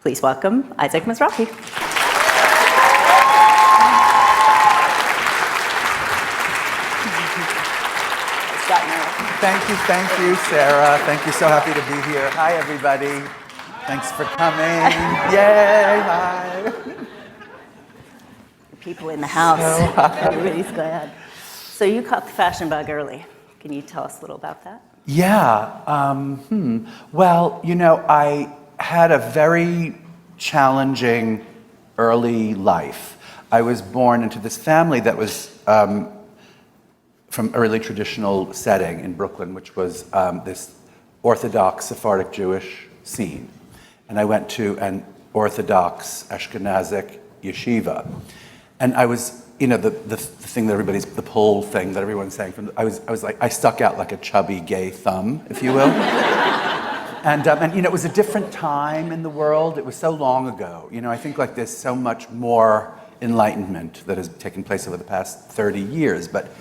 Please welcome Isaac Mizrahi. Thank you, Sarah. Thank you. So happy to be here. Hi, everybody. Thanks for coming. Yay! Hi. People in the house. So Everybody's glad. So you caught the fashion bug early. Can you tell us a little about that? Yeah. Well, I had a very challenging early life. I was born into this family that was from a really traditional setting in Brooklyn, which was this Orthodox Sephardic Jewish scene. And I went to an Orthodox Ashkenazic yeshiva. And I was, the thing that the pole thing that everyone's saying, I was like, I stuck out like a chubby gay thumb, if you will. And it was a different time in the world. It was so long ago. I think like there's so much more enlightenment that has taken place over the past 30 years. But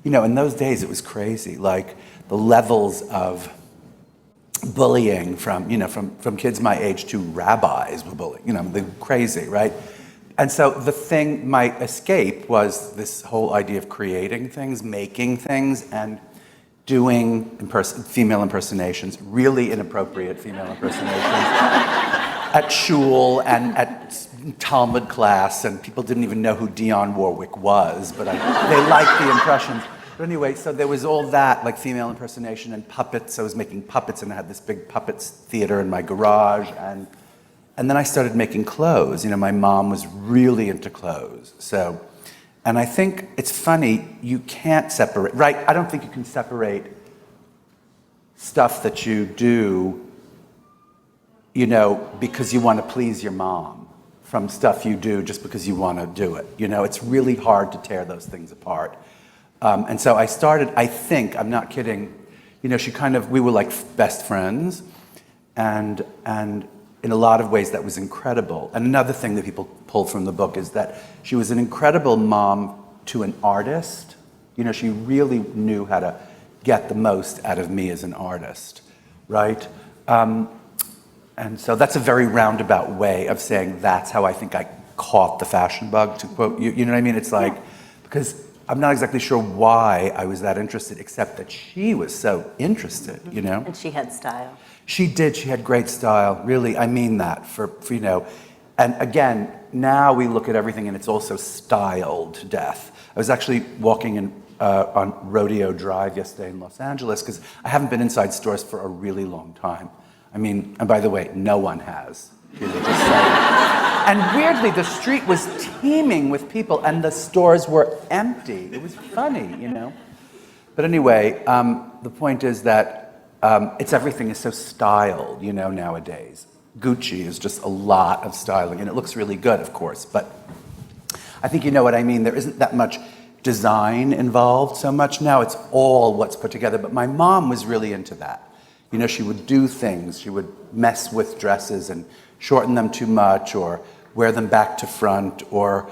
in those days, it was crazy. Like the levels of bullying from kids my age to rabbis were bullying. They're crazy, right? And so my escape was this whole idea of creating things, making things, and doing female impersonations, really inappropriate female impersonations, at shul and at Talmud class, and people didn't even know who Dionne Warwick was, but they liked the impressions. But anyway, so there was all that, like female impersonation and puppets. I was making puppets, and I had this big puppets theater in my garage, and then I started making clothes. My mom was really into clothes. And I think it's funny, you can't separate, right? I don't think you can separate stuff that you do, because you want to please your mom from stuff you do just because you want to do it. It's really hard to tear those things apart. And so I started, I think, I'm not kidding, we were like best friends, and in a lot of ways that was incredible. And another thing that people pull from the book is that she was an incredible mom to an artist. She really knew how to get the most out of me as an artist, right? And so that's a very roundabout way of saying that's how I think I caught the fashion bug, to quote you. You know what I mean? It's like, because I'm not exactly sure why I was that interested, except that she was so interested, And she had style. She did. She had great style. Really, I mean that for. And again, now we look at everything and it's also styled to death. I was actually walking on Rodeo Drive yesterday in Los Angeles because I haven't been inside stores for a really long time. And by the way, no one has. And weirdly, the street was teeming with people and the stores were empty. It was funny, But anyway, the point is that everything is so styled, nowadays. Gucci is just a lot of styling, and it looks really good, of course, but I think you know what I mean. There isn't that much design involved so much now. It's all what's put together, but my mom was really into that. She would do things. She would mess with dresses and shorten them too much, or wear them back to front, or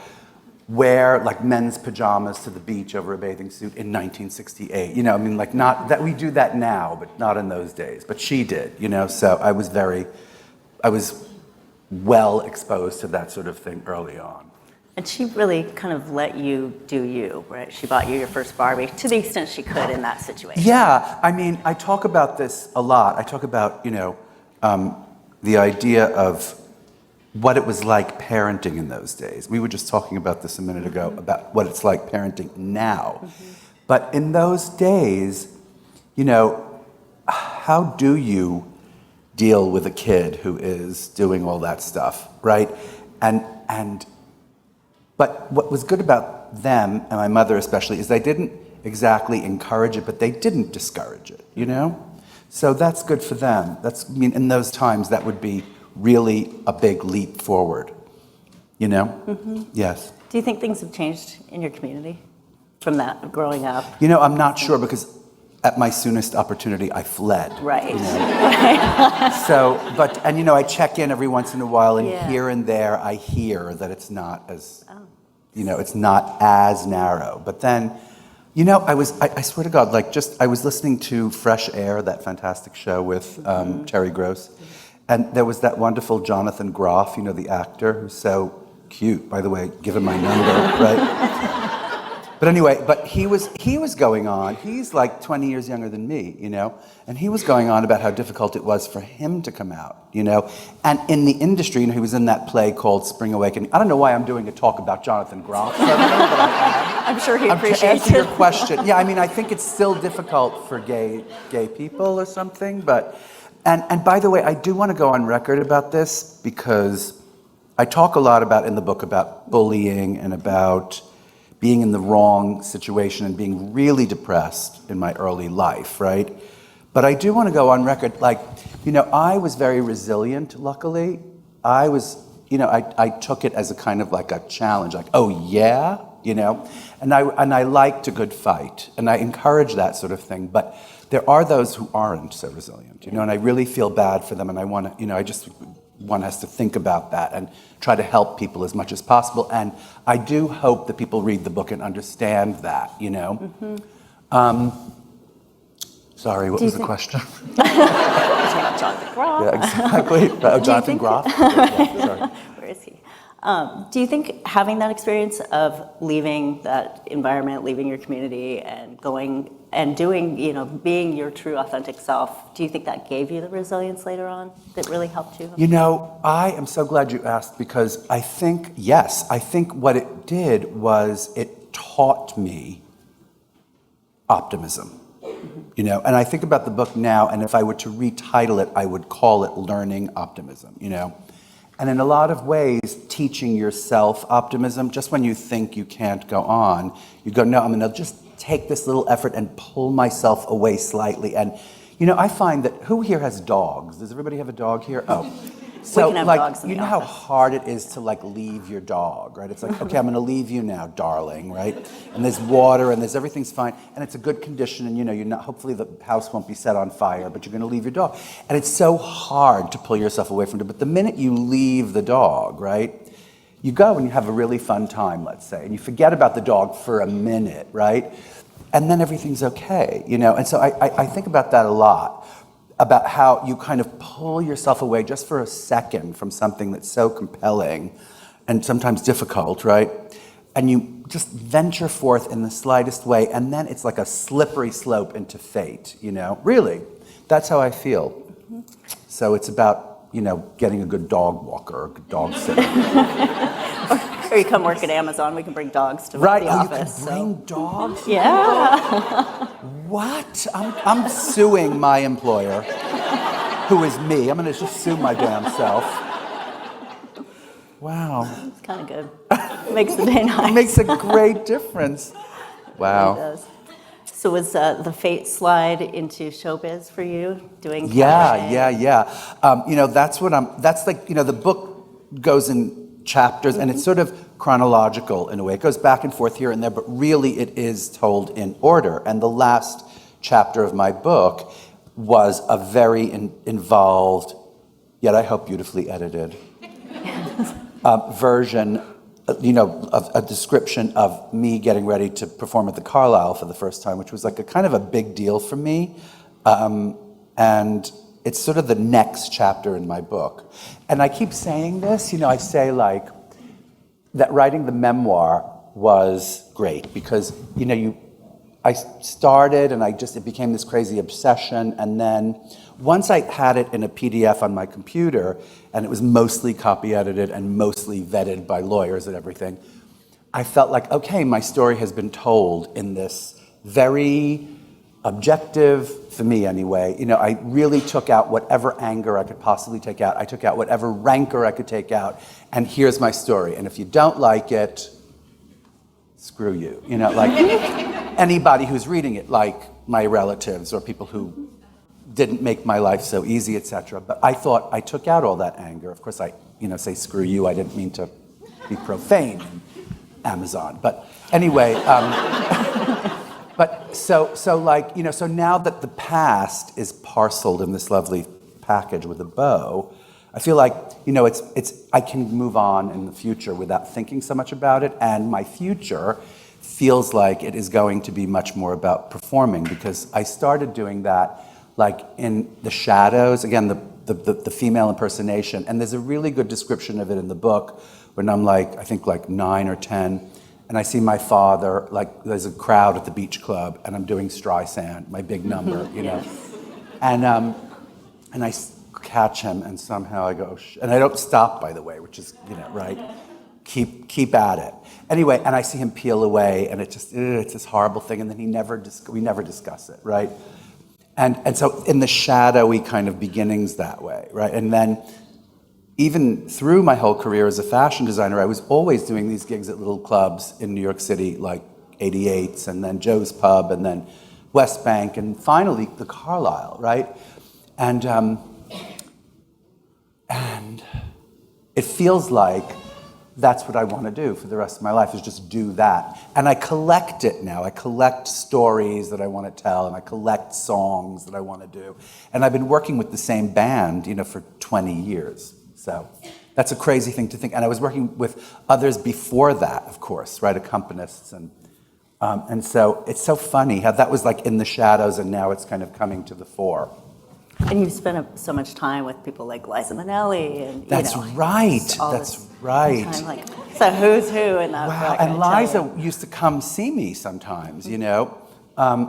wear like men's pajamas to the beach over a bathing suit in 1968. Not that we do that now, but not in those days. But she did, so I was well exposed to that sort of thing early on. And she really kind of let you do you, right? She bought you your first Barbie to the extent she could in that situation. Yeah, I talk about this a lot. I talk about, the idea of what it was like parenting in those days. We were just talking about this a minute ago, about what it's like parenting now. Mm-hmm. But in those days, how do you deal with a kid who is doing all that stuff, right? But what was good about them, and my mother especially, is they didn't exactly encourage it, but they didn't discourage it, So that's good for them. In those times, that would be really a big leap forward, Mm-hmm. Yes. Do you think things have changed in your community from that growing up? I'm not sure, because at my soonest opportunity, I fled. Right. I check in every once in a while, and here and there, I hear that it's not as, it's not as narrow. But then, I swear to God, I was listening to Fresh Air, that fantastic show with Terry Gross. And there was that wonderful Jonathan Groff, the actor, who's so cute. By the way, give him my number, right? But anyway, he was going on. He's like 20 years younger than me, and he was going on about how difficult it was for him to come out, And in the industry, he was in that play called Spring Awakening. I don't know why I'm doing a talk about Jonathan Groff suddenly, but I am. I'm sure he To appreciates answer it. your question, yeah, I think it's still difficult for gay people or something, but and by the way, I do want to go on record about this because I talk a lot in the book about bullying and about being in the wrong situation and being really depressed in my early life, right? But I do want to go on record, I was very resilient, luckily. I was, I took it as a kind of like a challenge, like, oh yeah, and I liked a good fight, and I encourage that sort of thing, but there are those who aren't so resilient, and I really feel bad for them, and I want to, I just want us to think about that and try to help people as much as possible. And I do hope that people read the book and understand that, Sorry, what was the question? Jonathan Groff. Yeah, exactly. Jonathan Groff. Yeah, sorry. Where is he? Do you think having that experience of leaving that environment, leaving your community, and going and doing, being your true, authentic self, do you think that gave you the resilience later on that really helped you? I am so glad you asked because I think, yes, I think what it did was it taught me optimism. And I think about the book now, and if I were to retitle it, I would call it Learning Optimism, And in a lot of ways, teaching yourself optimism, just when you think you can't go on, you go, no, I'm going to just take this little effort and pull myself away slightly. And, I find that, who here has dogs? Does everybody have a dog here? Oh. So, we can have dogs in the how office. hard it is to, leave your dog, right? It's like, okay, I'm going to leave you now, darling, right? And there's water, and everything's fine, and it's a good condition, and, you're not, hopefully the house won't be set on fire, but you're going to leave your dog. And it's so hard to pull yourself away from it, but the minute you leave the dog, right, you go and you have a really fun time, let's say, and you forget about the dog for a minute, right? And then everything's okay, And so I think about that a lot, about how you kind of pull yourself away just for a second from something that's so compelling and sometimes difficult, right? And you just venture forth in the slightest way, and then it's like a slippery slope into fate, Really, that's how I feel. Mm-hmm. So it's about, getting a good dog walker or a good dog sitter. Or you come work at Amazon, we can bring dogs to the Right, office. you can bring dogs? Yeah. What? I'm suing my employer, who is me. I'm going to just sue my damn self. Wow. It's kind of good. Makes the day nice. It makes a great difference. Wow. It does. So was the fate slide into showbiz for you, doing Yeah. That's like, the book goes in chapters, and it's sort of chronological in a way. It goes back and forth here and there, but really it is told in order. And the last chapter of my book was a very involved, yet I hope beautifully edited, version, of a description of me getting ready to perform at the Carlisle for the first time, which was like a kind of a big deal for me. And it's sort of the next chapter in my book. And I keep saying this, I say that writing the memoir was great because, I started and it became this crazy obsession. And then once I had it in a PDF on my computer and it was mostly copy edited and mostly vetted by lawyers and everything, I felt like, okay, my story has been told in this very objective, for me anyway, I really took out whatever anger I could possibly take out. I took out whatever rancor I could take out, and here's my story. And if you don't like it, screw you. Anybody who's reading it, like my relatives or people who didn't make my life so easy, etc. But I thought I took out all that anger. Of course, I say screw you. I didn't mean to be profane in Amazon. But anyway. But so now that the past is parceled in this lovely package with a bow, I feel like, I can move on in the future without thinking so much about it. And my future feels like it is going to be much more about performing because I started doing that in the shadows. Again, the female impersonation. And there's a really good description of it in the book when I'm like, I think like 9 or 10, and I see my father, like there's a crowd at the beach club, and I'm doing Streisand, my big number, you know. And I catch him, and somehow I go, and I don't stop, by the way, which is, you know, right? Keep at it. Anyway, and I see him peel away, and it's this horrible thing, and then we never discuss it, right? And so in the shadowy kind of beginnings that way, right? And then even through my whole career as a fashion designer, I was always doing these gigs at little clubs in New York City, like 88's, and then Joe's Pub, and then West Bank, and finally the Carlisle, right? And it feels like that's what I want to do for the rest of my life, is just do that. And I collect it now. I collect stories that I want to tell, and I collect songs that I want to do. And I've been working with the same band, you know, for 20 years. So that's a crazy thing to think. And I was working with others before that, of course, right, accompanists. And so it's so funny how that was like in the shadows, and now it's kind of coming to the fore. And you've spent so much time with people like Liza Minnelli, and That's right. That's right. Time, like, so who's who in that? Wow. And Liza used to come see me sometimes. You know,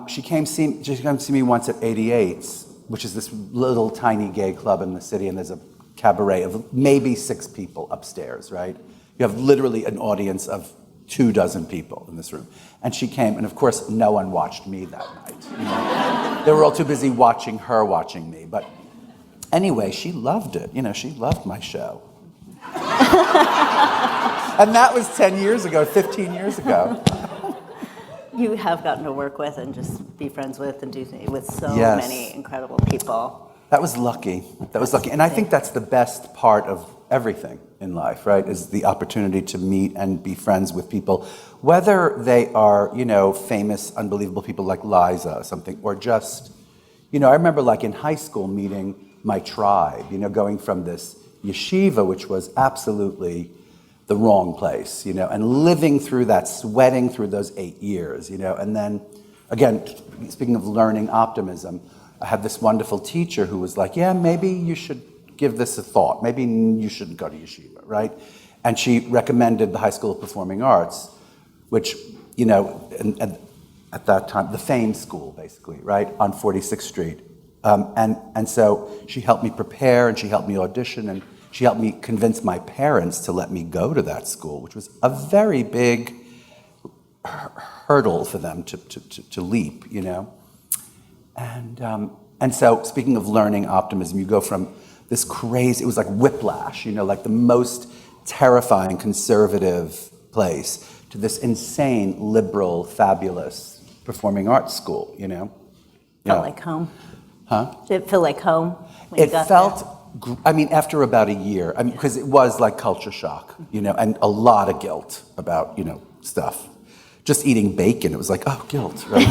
she came see me once at 88's, which is this little tiny gay club in the city, and there's a cabaret of maybe 6 people upstairs. Right? You have literally an audience of 24 people in this room. And she came, and of course, no one watched me that night. You know? They were all too busy watching her watching me. But anyway, she loved it. You know, she loved my show. And that was 10 years ago, 15 years ago. You have gotten to work with and just be friends with and do things with so many incredible people. That was lucky. That was lucky. And I think that's the best part of everything in life, right, is the opportunity to meet and be friends with people, whether they are, you know, famous, unbelievable people like Liza or something, or just, you know, I remember like in high school meeting my tribe, you know, going from this yeshiva, which was absolutely the wrong place, you know, and living through that, sweating through those 8 years, you know, and then, again, speaking of learning optimism, I had this wonderful teacher who was like, yeah, maybe you should give this a thought. Maybe you shouldn't go to yeshiva, right? And she recommended the High School of Performing Arts, which, you know, and at that time, the Fame School, basically, right, on 46th Street. And so she helped me prepare, and she helped me audition, and she helped me convince my parents to let me go to that school, which was a very big hurdle for them to leap, you know? And so, speaking of learning optimism, you go from this crazy, it was like whiplash, you know, like the most terrifying conservative place to this insane, liberal, fabulous performing arts school, you know? Felt like home. Huh? Did it feel like home when It you got felt, there? I mean, after about a year, I mean, because it was like culture shock, you know, and a lot of guilt about, you know, stuff. Just eating bacon, it was like, oh, guilt, right?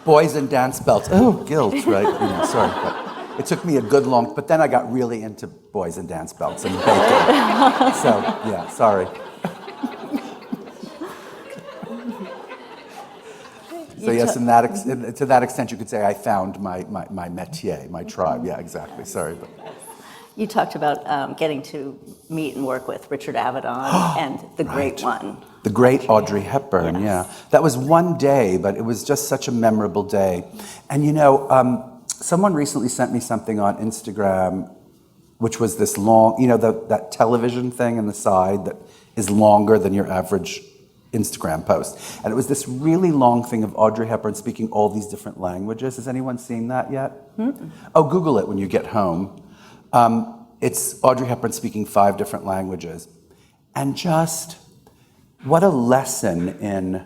Boys in dance belts, oh, guilt, right? You know, sorry, but it took me a good long, but then I got really into boys in dance belts and bacon. So, yeah, sorry. So yes, to that extent, you could say I found my métier, my tribe. Yeah, exactly. Sorry, but You talked about getting to meet and work with Richard Avedon and the great one. The great Audrey Hepburn, Yes. yeah. That was one day, but it was just such a memorable day. And you know, someone recently sent me something on Instagram, which was this long, you know, that television thing on the side that is longer than your average Instagram post. And it was this really long thing of Audrey Hepburn speaking all these different languages. Has anyone seen that yet? Mm-mm. Oh, Google it when you get home. It's Audrey Hepburn speaking 5 different languages. And just, what a lesson in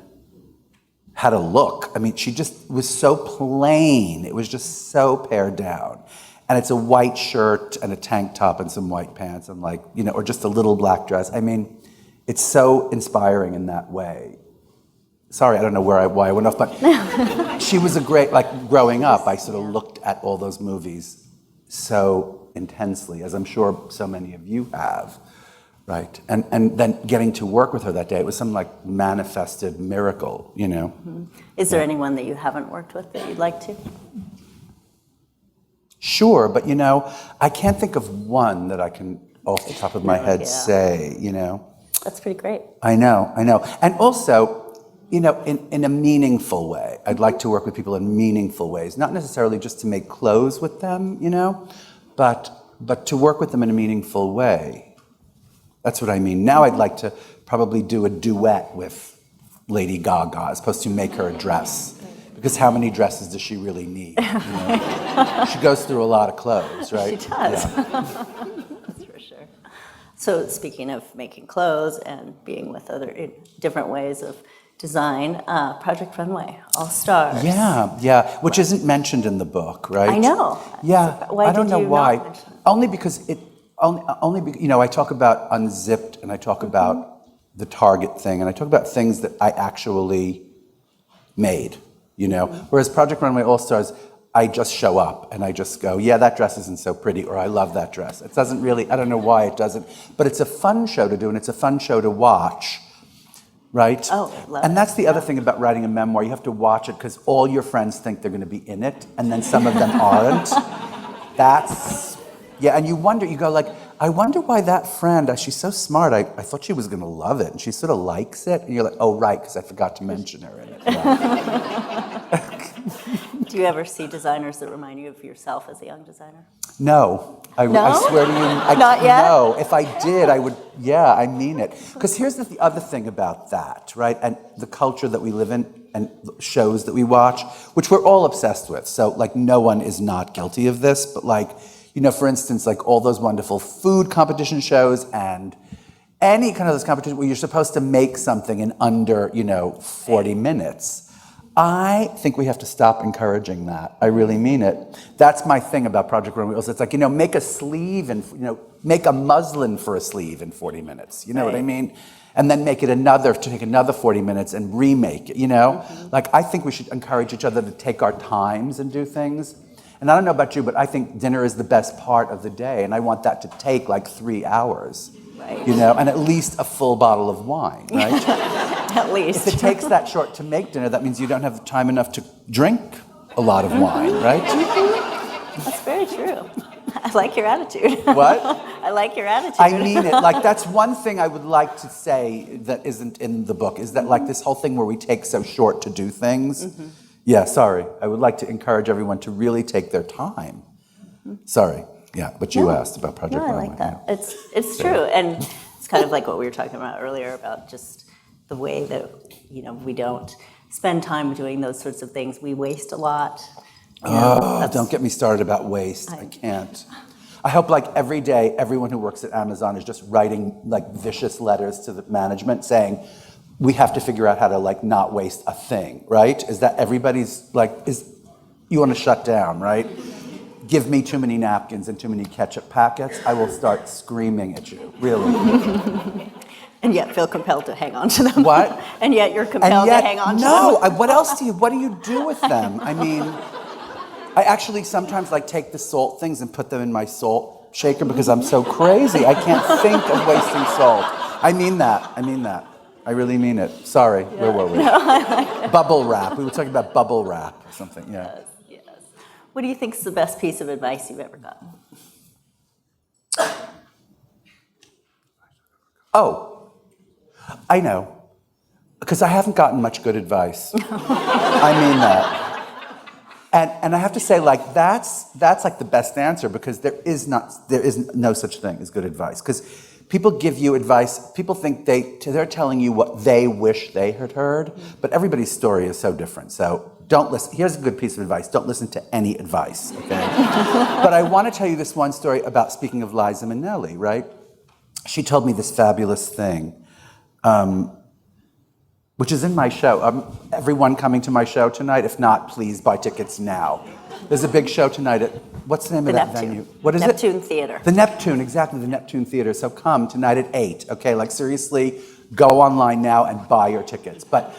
how to look. I mean, she just was so plain. It was just so pared down. And it's a white shirt and a tank top and some white pants and like, you know, or just a little black dress. I mean, it's so inspiring in that way. Sorry, I don't know why I went off, but she was a great, like growing up, I sort of looked at all those movies so intensely, as I'm sure so many of you have, right? And then getting to work with her that day, it was some like manifested miracle, you know? Mm-hmm. Is there anyone that you haven't worked with that you'd like to? sure, but I can't think of one that I can off the top of my head say, That's pretty great. I know. And also, in a meaningful way. I'd like to work with people in meaningful ways, not necessarily just to make clothes with them, but to work with them in a meaningful way. That's what I mean. Now I'd like to probably do a duet with Lady Gaga as opposed to make her a dress. Because how many dresses does she really need? She goes through a lot of clothes, right? She does. Yeah. That's for sure. So speaking of making clothes and being with other different ways of design, Project Runway, All Stars. Yeah, which isn't mentioned in the book, right? I know. Yeah, why I don't know why. Not mention it? Only because I talk about Unzipped and I talk about the Target thing and I talk about things that I actually made, Whereas Project Runway All Stars, I just show up and I just go, yeah, that dress isn't so pretty, or I love that dress. It doesn't really, I don't know why it doesn't, but it's a fun show to do and it's a fun show to watch. Right? Oh, love and that's it. the other thing about writing a memoir. You have to watch it because all your friends think they're going to be in it, and then some of them aren't. And you wonder, you go like, I wonder why that friend, she's so smart, I thought she was going to love it, and she sort of likes it, and you're like, oh, right, because I forgot to mention her in it. Yeah. Do you ever see designers that remind you of yourself as a young designer? No. I swear to you. Not yet? No. If I did, I would, I mean it. Because here's the other thing about that, right? And the culture that we live in and shows that we watch, which we're all obsessed with. So, no one is not guilty of this. But, for instance, all those wonderful food competition shows and any kind of those competitions where you're supposed to make something in under, 40 minutes. I think we have to stop encouraging that. I really mean it. That's my thing about Project Runway. It's like, make a sleeve and, make a muslin for a sleeve in 40 minutes. You know what I mean? And then take another 40 minutes and remake it, I think we should encourage each other to take our times and do things. And I don't know about you, but I think dinner is the best part of the day. And I want that to take 3 hours. Right. And at least a full bottle of wine, right? At least. If it takes that short to make dinner, that means you don't have time enough to drink a lot of wine, right? That's very true. I like your attitude. What? I like your attitude. I mean it. That's one thing I would like to say that isn't in the book, is that this whole thing where we take so short to do things. Mm-hmm. Yeah, sorry. I would like to encourage everyone to really take their time. Mm-hmm. Sorry. Yeah, but you asked about Project Runway. I like that. Yeah. It's true, and it's kind of like what we were talking about earlier about just the way that we don't spend time doing those sorts of things. We waste a lot. Don't get me started about waste. I can't. I hope every day, everyone who works at Amazon is just writing vicious letters to the management saying, we have to figure out how to not waste a thing, right? Is that everybody's you want to shut down, right? Give me too many napkins and too many ketchup packets, I will start screaming at you, really. And yet feel compelled to hang on to them. What? And yet you're compelled to hang on to them. No, what do you do with them? I mean, I actually sometimes take the salt things and put them in my salt shaker because I'm so crazy. I can't think of wasting salt. I mean that. I really mean it. Sorry, where were we? No, I like it. Bubble wrap. We were talking about bubble wrap or something, yeah. Yes. What do you think is the best piece of advice you've ever gotten? Oh, I know. Because I haven't gotten much good advice. I mean that. And I have to say, that's the best answer because there is no such thing as good advice. Because people give you advice, people think they're telling you what they wish they had heard, but everybody's story is so different. So don't listen. Here's a good piece of advice. Don't listen to any advice, okay? But I want to tell you this one story about, speaking of Liza Minnelli, right? She told me this fabulous thing, which is in my show. Everyone coming to my show tonight? If not, please buy tickets now. There's a big show tonight at, what's the name of that venue? What is Neptune Theater. The Neptune, exactly, the Neptune Theater. So come tonight at 8, okay? Seriously, go online now and buy your tickets. But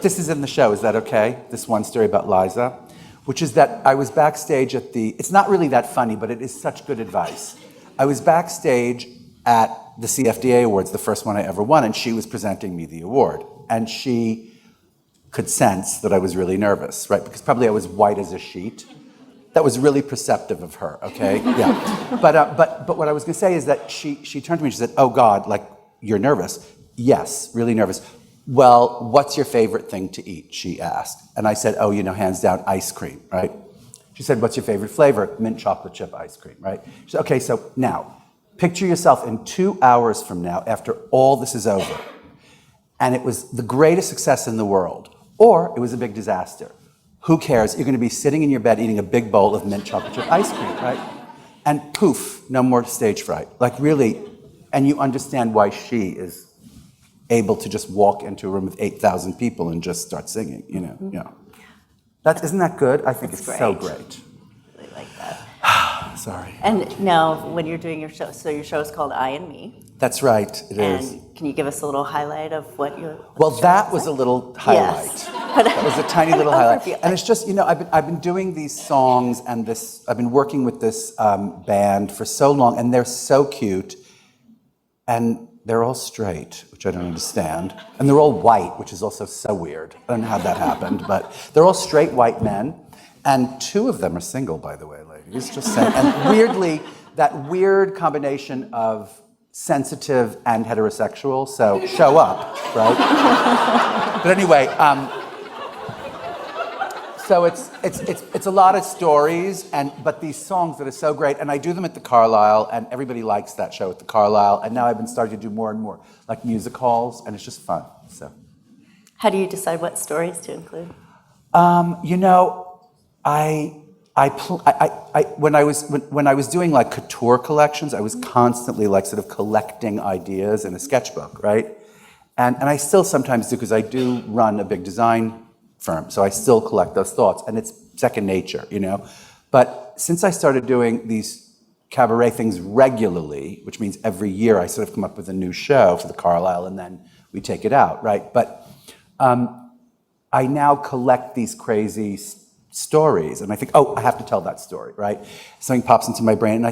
this is in the show, is that okay? This one story about Liza, which is that I was backstage at it's not really that funny, but it is such good advice. I was backstage at the CFDA Awards, the first one I ever won, and she was presenting me the award. And she could sense that I was really nervous, right? Because probably I was white as a sheet. That was really perceptive of her, okay? Yeah. But what I was going to say is that she turned to me and she said, oh, God, like, you're nervous. Yes, really nervous. Well, what's your favorite thing to eat, she asked. And I said, oh, hands down, ice cream, right? She said, what's your favorite flavor? Mint chocolate chip ice cream, right? She said, okay, so now, picture yourself in 2 hours from now, after all this is over, and it was the greatest success in the world, or it was a big disaster. Who cares? You're going to be sitting in your bed eating a big bowl of mint chocolate chip ice cream, right? And poof, no more stage fright. Like really, and you understand why she is able to just walk into a room with 8,000 people and just start singing, Yeah. Isn't that good? I think it's so great. I really like that. Sorry. And now, when you're doing your show, so your show is called I and Me. That's right, it is. And can you give us a little highlight of what your Well, that was a little highlight. Yes. That was a tiny little highlight. overview. And it's just, I've been doing these songs and I've been working with this band for so long, and they're so cute, and they're all straight, which I don't understand. And they're all white, which is also so weird. I don't know how that happened, but they're all straight white men, and 2 of them are single, by the way, ladies, just saying. And weirdly, that weird combination of sensitive and heterosexual, so show up, right? But anyway, so it's a lot of stories, but these songs that are so great, and I do them at the Carlisle, and everybody likes that show at the Carlisle, and now I've been starting to do more and more, like music halls, and it's just fun, so. How do you decide what stories to include? When I was doing like couture collections, I was constantly like sort of collecting ideas in a sketchbook, right? And I still sometimes do, because I do run a big design firm, so I still collect those thoughts, and it's second nature, But since I started doing these cabaret things regularly, which means every year I sort of come up with a new show for the Carlisle, and then we take it out, right? But I now collect these crazy stories, and I think, oh, I have to tell that story, right? Something pops into my brain, and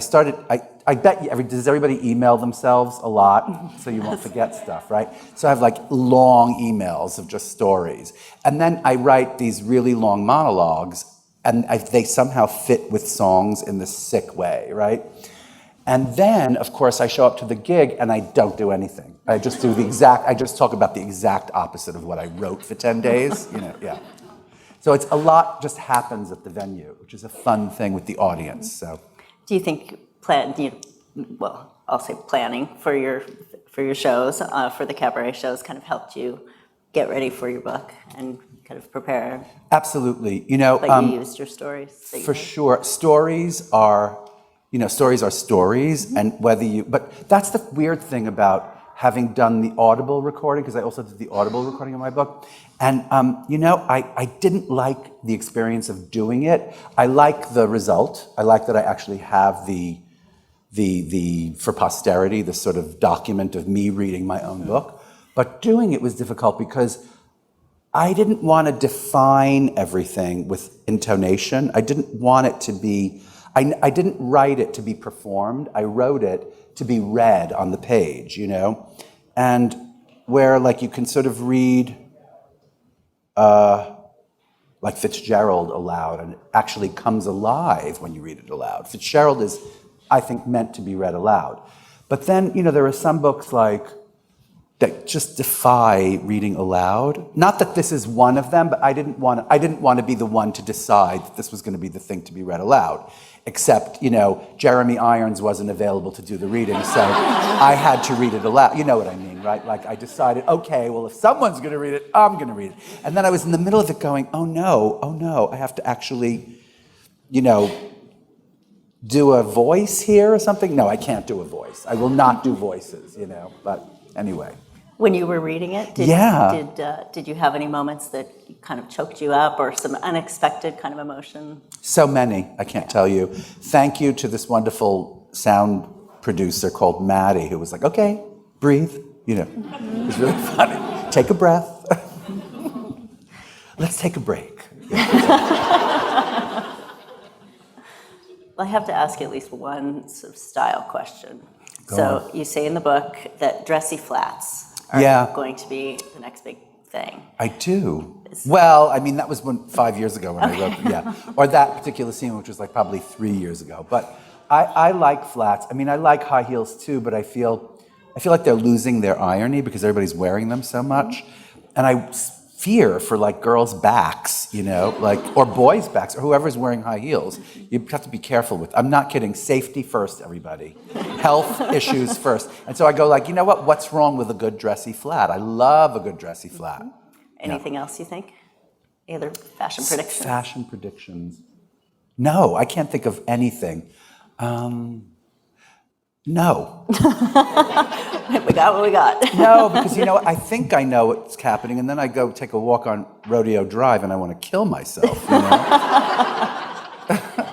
I bet you, does everybody email themselves a lot so you won't forget stuff, right? So I have like long emails of just stories, and then I write these really long monologues, and they somehow fit with songs in this sick way, right? And then, of course, I show up to the gig and I don't do anything. I just talk about the exact opposite of what I wrote for 10 days, yeah. So it's a lot just happens at the venue, which is a fun thing with the audience. So, Do you think I'll say planning for your shows, for the cabaret shows, kind of helped you get ready for your book and kind of prepare? Absolutely, Like you used your stories. For sure, stories are stories, and but that's the weird thing about having done the Audible recording, because I also did the Audible recording of my book. And, I didn't like the experience of doing it. I like the result. I like that I actually have the for posterity, the sort of document of me reading my own book. But doing it was difficult because I didn't want to define everything with intonation. I didn't want it to be, I didn't write it to be performed. I wrote it to be read on the page, and where like you can sort of read like Fitzgerald aloud, and it actually comes alive when you read it aloud. Fitzgerald is, I think, meant to be read aloud. But then, there are some books like that just defy reading aloud. Not that this is one of them, but I didn't want to be the one to decide that this was going to be the thing to be read aloud. Except, Jeremy Irons wasn't available to do the reading, so I had to read it aloud. You know what I mean, right? Like I decided, okay, well, if someone's going to read it, I'm going to read it. And then I was in the middle of it going, oh no, I have to actually, do a voice here or something. No, I can't do a voice. I will not do voices, but anyway. When you were reading it, did you have any moments that kind of choked you up, or some unexpected kind of emotion? So many, I can't tell you. Thank you to this wonderful sound producer called Maddie, who was like, okay, breathe, It was really funny. Take a breath. Let's take a break. Well, I have to ask you at least one sort of style question. So you say in the book that dressy flats are going to be the next big thing. I do. Well, I mean, that was 5 years ago when I wrote them, yeah. Or that particular scene, which was like probably 3 years ago. But I like flats. I mean, I like high heels too, but I feel like they're losing their irony because everybody's wearing them so much. And I fear for like girls' backs, you know, like, or boys' backs, or whoever's wearing high heels. You have to be careful with. I'm not kidding. Safety first, everybody. Health issues first. And so I go like, you know what? What's wrong with a good dressy flat? I love a good dressy flat. Anything else you think? Any other fashion predictions? Fashion predictions. No, I can't think of anything. No. We got what we got. No, because you know what? I think I know what's happening, and then I go take a walk on Rodeo Drive, and I want to kill myself. You know?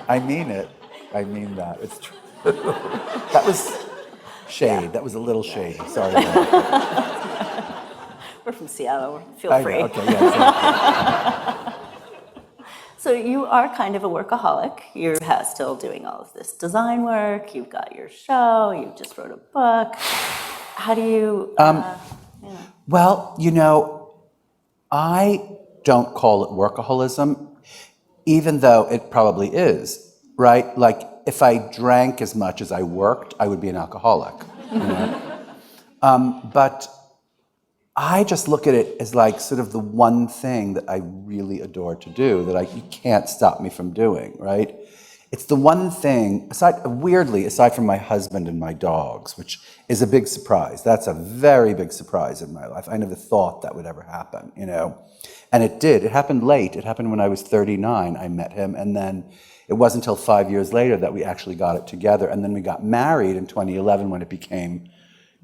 I mean it. I mean that. It's true. That was shade. Yeah. That was a little shady. Sorry about that. We're from Seattle. Feel free. Okay, yeah, exactly. So you are kind of a workaholic. You're still doing all of this design work. You've got your show. You just wrote a book. How do you? Well, you know, I don't call it workaholism, even though it probably is, right? Like if I drank as much as I worked, I would be an alcoholic. You know? But I just look at it as like sort of the one thing that I really adore to do that you can't stop me from doing, right? It's the one thing, aside from my husband and my dogs, which is a big surprise. That's a very big surprise in my life. I never thought that would ever happen, you know? And it did. It happened late. It happened when I was 39. I met him, and then it wasn't until 5 years later that we actually got it together. And then we got married in 2011 when it became,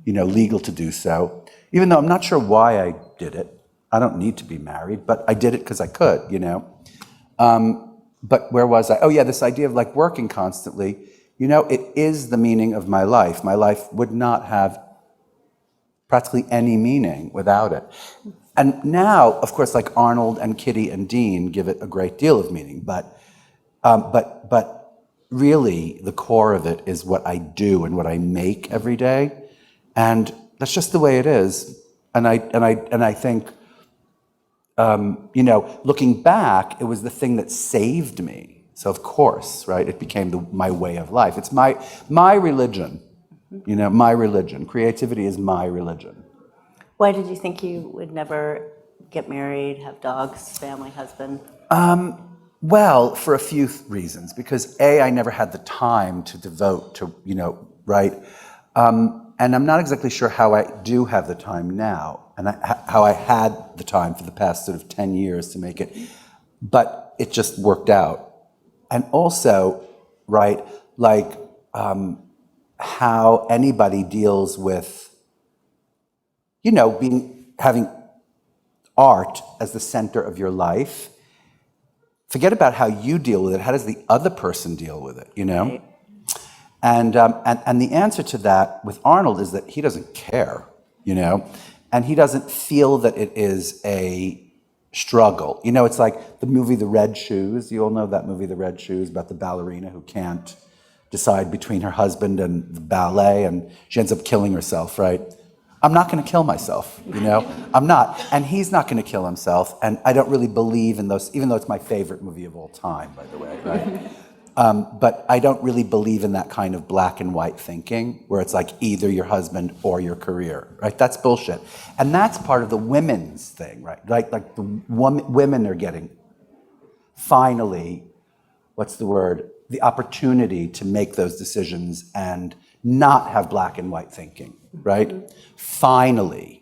you know, legal to do so. Even though I'm not sure why I did it. I don't need to be married, but I did it because I could, you know. But where was I? Oh yeah, this idea of like working constantly. You know, it is the meaning of my life. My life would not have practically any meaning without it. And now, of course, like Arnold and Kitty and Dean give it a great deal of meaning, but really the core of it is what I do and what I make every day. And that's just the way it is. And I think, you know, looking back, it was the thing that saved me. So of course, right, it became my way of life. It's my religion, you know, my religion. Creativity is my religion. Why did you think you would never get married, have dogs, family, husband? Well, for a few reasons. Because A, I never had the time to devote to, you know, right? And I'm not exactly sure how I do have the time now, and how I had the time for the past sort of 10 years to make it. But it just worked out. And also, right, like how anybody deals with, you know, having art as the center of your life. Forget about how you deal with it. How does the other person deal with it, you know? Right. And the answer to that with Arnold is that he doesn't care, you know, and he doesn't feel that it is a struggle. You know, it's like the movie The Red Shoes. You all know that movie, The Red Shoes, about the ballerina who can't decide between her husband and the ballet, and she ends up killing herself, right? I'm not going to kill myself, you know? I'm not. And he's not going to kill himself, and I don't really believe in those, even though it's my favorite movie of all time, by the way, right? But I don't really believe in that kind of black and white thinking where it's like either your husband or your career, right? That's bullshit. And that's part of the women's thing, right? Like the women are getting, finally, what's the word? The opportunity to make those decisions and not have black and white thinking, right? Mm-hmm. Finally.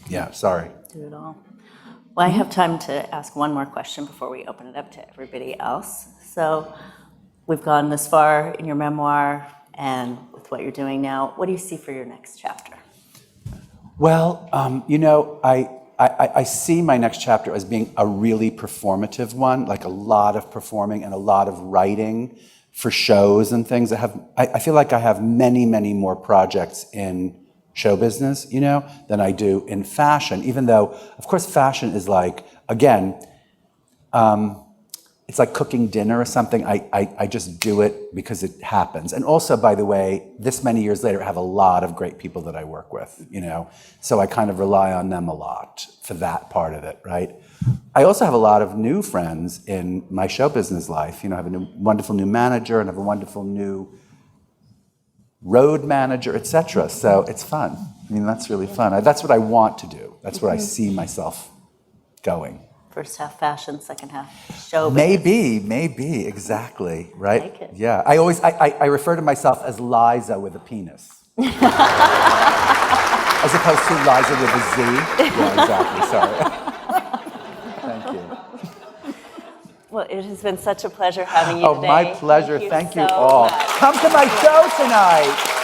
Yeah, sorry. Do it all. Well, I have time to ask one more question before we open it up to everybody else. So we've gone this far in your memoir and with what you're doing now. What do you see for your next chapter? Well, you know, I see my next chapter as being a really performative one, like a lot of performing and a lot of writing for shows and things. I feel like I have many, many more projects in show business, you know, than I do in fashion, even though, of course, fashion is like, again, it's like cooking dinner or something. I just do it because it happens. And also, by the way, this many years later, I have a lot of great people that I work with, you know, so I kind of rely on them a lot for that part of it, right? I also have a lot of new friends in my show business life. You know, I have a wonderful new manager and I have a wonderful new road manager, etc. So it's fun. I mean, that's really fun. That's what I want to do. That's where I see myself going. First half fashion, second half show business. Maybe, exactly, right? I like it. Yeah, I refer to myself as Liza with a penis. As opposed to Liza with a Z. Yeah, exactly, sorry. Thank you. Well, it has been such a pleasure having you today. Oh, my pleasure. Thank you so all. much. Come to my show tonight.